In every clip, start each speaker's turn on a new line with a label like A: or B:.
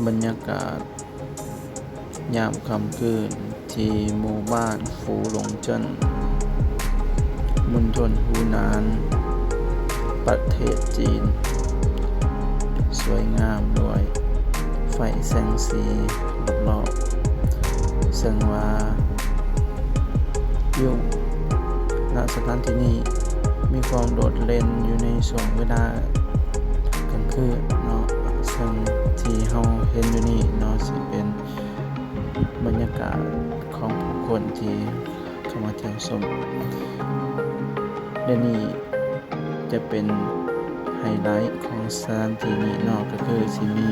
A: บรรยากาศยามค่ำคืนที่หมู่บ้านฟูหลงเจิ้นมณฑลฮูหนานประเทศจีนสวยงามด้วยไฟแสงสีรอบๆซึ่งว่าอยู่ณสถานที่นี้มีความโดดเด่นอยู่ในช่วงเวลากลางคืนเนาะซึ่งที่เฮาเห็นอยู่นี่เนาะสิเป็นบรรยากาศของผู้คนที่เข้ามาเที่ยวชมเดี๋ยวนี้จะเป็นไฮไลท์ของสถานที่นี้เนาะก็คือสิมี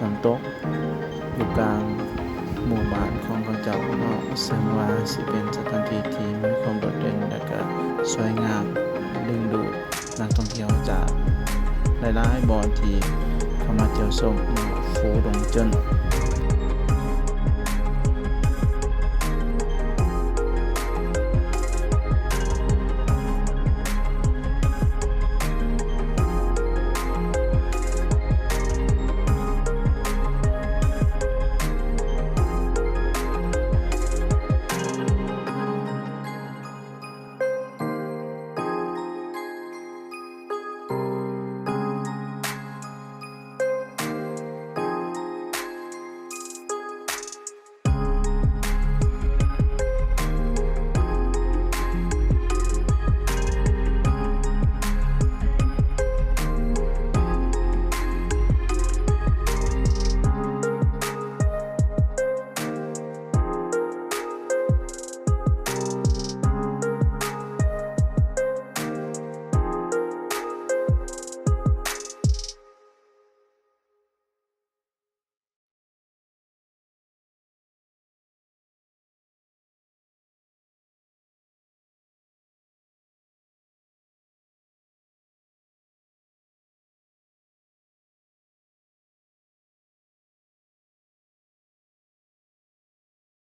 A: น้ำตกอยู่กลางหมู่บ้านของเขาเจ้าเนาะซึ่งว่าสิเป็นสถานที่ที่มีความโดดเด่นและก็สวยงามดึงดูดนักท่องเที่ยวจากหลายๆบ่อนที่เข้ามาเที่ยวชมฟูหลงเจิ้น